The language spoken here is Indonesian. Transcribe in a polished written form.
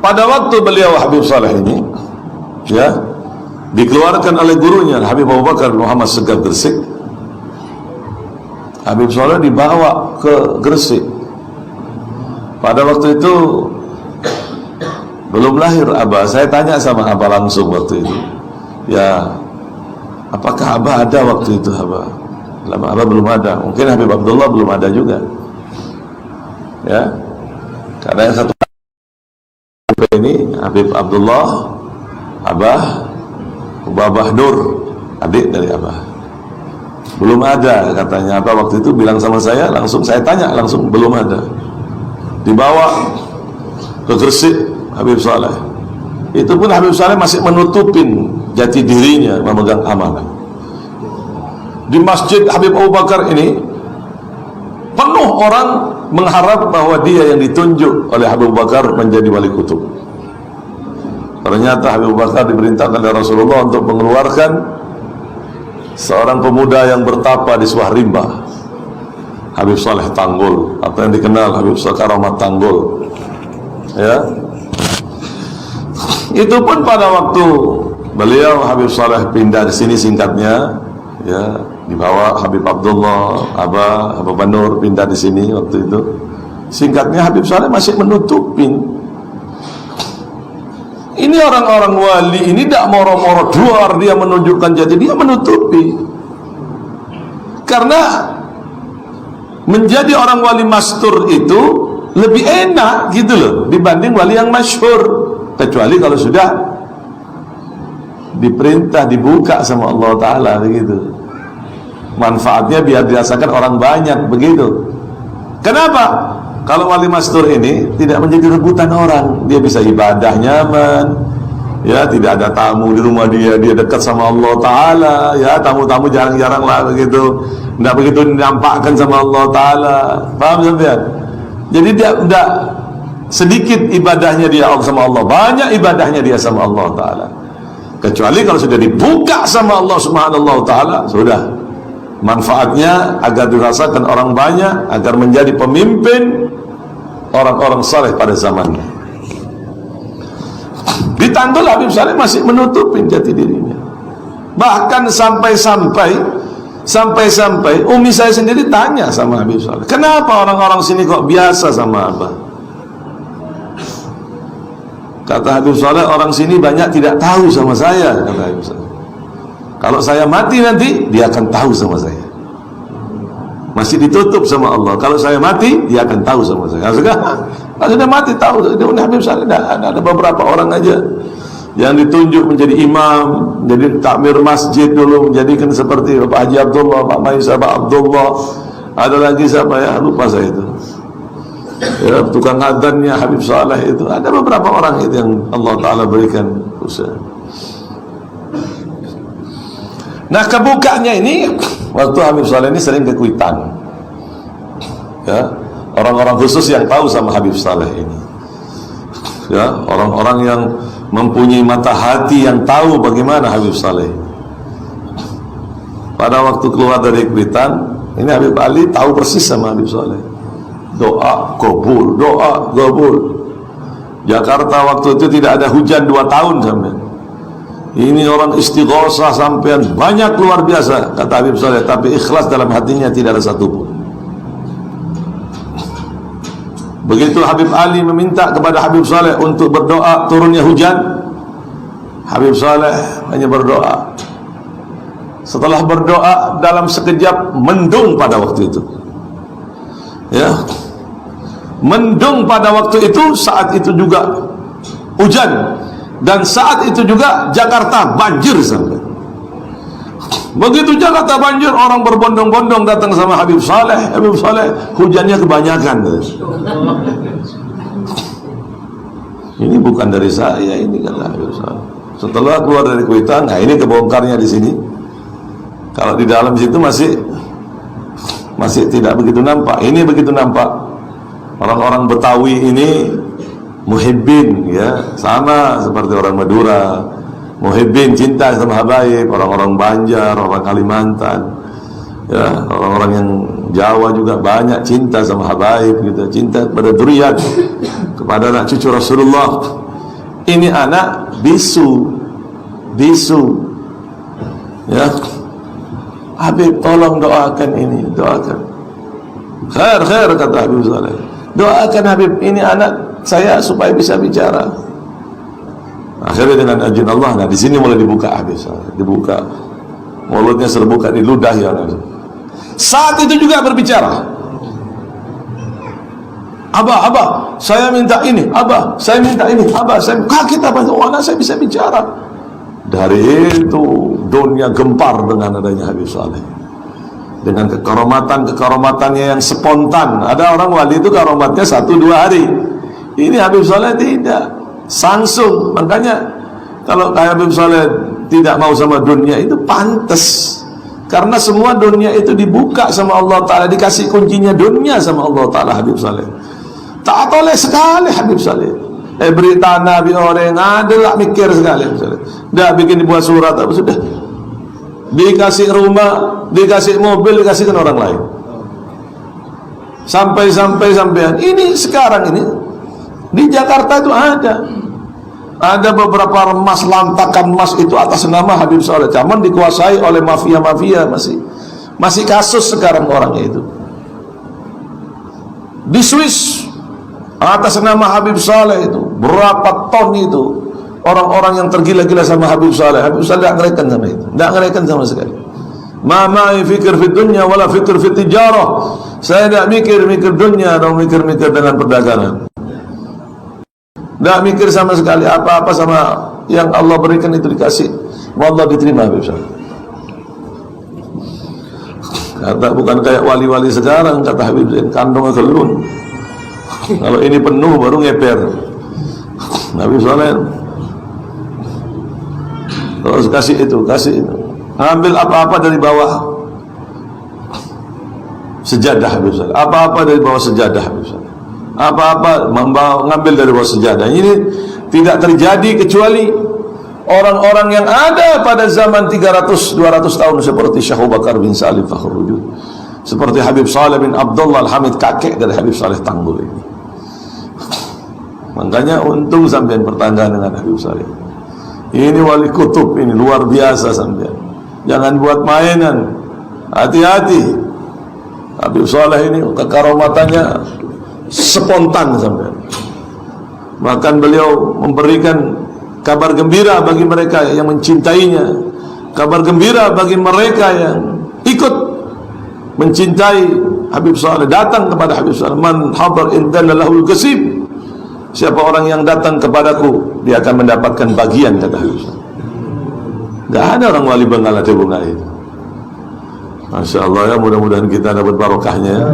pada waktu beliau Habib Saleh ini, ya, dikeluarkan oleh gurunya Habib Abu Bakar Muhammad Segaf Gresik, Habib Saleh dibawa ke Gresik. Pada waktu itu belum lahir Abah. Saya tanya sama Abah langsung waktu itu, ya, apakah Abah ada waktu itu Abah? Lama Abah belum ada. Mungkin Habib Abdullah belum ada juga, ya, karena yang satu ini Habib Abdullah, Abah Nur, adik dari Abah, belum ada katanya. Abah waktu itu bilang sama saya, langsung saya tanya langsung, belum ada. Dibawa ke Gresik Habib Saleh. Itu pun Habib Saleh masih menutupin jati dirinya memegang amanah. Di masjid Habib Abu Bakar ini penuh orang mengharap bahwa dia yang ditunjuk oleh Habib Abu Bakar menjadi wali kutub. Ternyata Habib Abu Bakar diperintahkan oleh Rasulullah untuk mengeluarkan seorang pemuda yang bertapa di sebuah rimba, Habib Saleh Tanggul, atau yang dikenal Habib Karamat Tanggul, ya. Itu pun pada waktu beliau Habib Saleh pindah di sini, singkatnya, ya, dibawa Habib Abdullah, Abah Nur pindah di sini waktu itu. Singkatnya Habib Saleh masih menutupin. Ini orang-orang wali ini tidak moro-moro duar, dia menunjukkan jati, dia menutupi. Karena menjadi orang wali mastur itu lebih enak gitu loh dibanding wali yang masyhur. Kecuali kalau sudah diperintah, dibuka sama Allah Ta'ala begitu. Manfaatnya biar dirasakan orang banyak begitu. Kenapa? Kalau wali mastur ini tidak menjadi rebutan orang, dia bisa ibadah nyaman, ya, tidak ada tamu di rumah dia dekat sama Allah Ta'ala, ya, tamu-tamu jarang-jarang lah begitu, tidak begitu dinampakkan sama Allah Ta'ala. Paham sampean? Jadi dia tidak sedikit ibadahnya dia sama Allah, banyak ibadahnya dia sama Allah Ta'ala. Kecuali kalau sudah dibuka sama Allah Subhanahu wa Ta'ala, sudah manfaatnya agar dirasakan orang banyak, agar menjadi pemimpin orang-orang saleh pada zamannya. Di Tanggul Habib Saleh masih menutupin jati dirinya. Bahkan sampai-sampai Umi saya sendiri tanya sama Habib Saleh, kenapa orang-orang sini kok biasa sama Abah? Kata Habib Saleh, orang sini banyak tidak tahu sama saya, kata Habib Saleh. Kalau saya mati nanti, dia akan tahu sama saya. Masih ditutup sama Allah. Kalau saya mati, dia akan tahu sama saya. Kalau sudah mati tahu. Habib Saleh ada beberapa orang aja yang ditunjuk menjadi imam, jadi takmir masjid dulu, menjadikan seperti Bapak Haji Abdullah, Pak Maisa, Pak Abdullah. Ada lagi siapa ya? Lupa saya itu. Ya, tukang adzannya Habib Saleh itu. Ada beberapa orang itu yang Allah Ta'ala berikan usaha. Nah, kebukanya ini waktu Habib Saleh ini sering ke Kuitang, ya, orang-orang khusus yang tahu sama Habib Saleh ini, ya, orang-orang yang mempunyai mata hati yang tahu bagaimana Habib Saleh. Pada waktu keluar dari Kuitang ini, Habib Ali tahu persis sama Habib Saleh. Doa kabul, doa kabul. Jakarta waktu itu tidak ada hujan 2 tahun sampai. Ini orang istighosah sampean banyak luar biasa, kata Habib Saleh, tapi ikhlas dalam hatinya tidak ada satupun. Begitu Habib Ali meminta kepada Habib Saleh untuk berdoa turunnya hujan, Habib Saleh hanya berdoa. Setelah berdoa dalam sekejap mendung pada waktu itu, ya, mendung pada waktu itu. Saat itu juga hujan, dan saat itu juga Jakarta banjir sampai. Begitu Jakarta banjir, orang berbondong-bondong datang sama Habib Saleh. Habib Saleh, hujannya kebanyakan. Ini bukan dari saya, ini kata Habib Saleh. Setelah keluar dari Kuitang, nah ini kebongkarnya di sini. Kalau di dalam situ masih tidak begitu nampak. Ini begitu nampak. Orang-orang Betawi ini muhibbin, ya, sama seperti orang Madura. Muhibbin, cinta sama habaib. Orang-orang Banjar, orang Kalimantan, ya, orang-orang yang Jawa juga banyak cinta sama habaib gitu, cinta kepada dzurriyyat, kepada anak cucu Rasulullah. ini anak bisu ya. Habib tolong doakan ini, doakan. Khair kata Habib Saleh. Doakan Habib, ini anak saya supaya bisa bicara. Akhirnya dengan izin Allah, nah di sini mulai dibuka Habib Saleh, dibuka mulutnya terbuka di ludah ya. Saat itu juga berbicara. Abah, saya minta ini. Abah, saya minta ini. Abah, saya kaget apa? Oh, anak saya bisa bicara. Dari itu dunia gempar dengan adanya Habib Saleh, dengan kekaromatan-kekaromatannya yang spontan. Ada orang wali itu karomatnya 1-2 hari. Ini Habib Saleh tidak, langsung. Makanya kalau Habib Saleh tidak mau sama dunia itu pantas, karena semua dunia itu dibuka sama Allah Ta'ala, dikasih kuncinya dunia sama Allah Ta'ala. Habib Saleh tak oleh sekali. Habib Saleh berita Nabi orang adalah mikir sekali. Dah bikin dibuat surat apa sudah, dikasih rumah, dikasih mobil, dikasihkan orang lain. Sampai-sampai ini sekarang ini di Jakarta itu ada beberapa emas, lantakan emas itu atas nama Habib Saleh. Cuman dikuasai oleh mafia-mafia, masih kasus sekarang orangnya itu. Di Swiss atas nama Habib Saleh itu berapa ton itu orang-orang yang tergila-gila sama Habib Saleh. Habib Saleh tidak ngereken sama itu, tidak ngereken sama sekali. Ma'ai fikir fit dunya wala fikir fit tijarah. Saya tidak mikir dunia atau mikir dengan perdagangan. Tidak mikir sama sekali apa-apa, sama yang Allah berikan itu dikasih. Wallah diterima Habib Saleh. Kata bukan kayak wali-wali sekarang, kata Habib Zain, kandungnya kelun. Kalau ini penuh baru ngeper. Habib Saleh terus kasih itu. Ambil apa-apa dari bawah sejadah Habib Saleh. Apa-apa dari bawah sejadah Habib Saleh. Apa-apa ngambil dari bawah sejadah. Ini tidak terjadi kecuali orang-orang yang ada pada zaman 300-200 tahun, seperti Syekh Abu Bakar bin Salim Fakhrul Wujud, seperti Habib Saleh bin Abdullah Al-Hamid, kakek dari Habib Saleh Tanggul ini. Makanya untung sampean pertanyaan dengan Habib Saleh. Ini wali kutub, ini luar biasa sampean. Jangan buat mainan. Hati-hati. Habib Saleh ini kekaromatannya spontan sampean. Bahkan beliau memberikan kabar gembira bagi mereka yang mencintainya, kabar gembira bagi mereka yang ikut mencintai Habib Saleh. Datang kepada Habib Saleh, man hadar indana lahul kasib. Siapa orang yang datang kepadaku, dia akan mendapatkan bagian, kata Habib Saleh. Gak ada orang wali Bengkala bunga itu. Masya Allah ya, mudah-mudahan kita dapat barokahnya.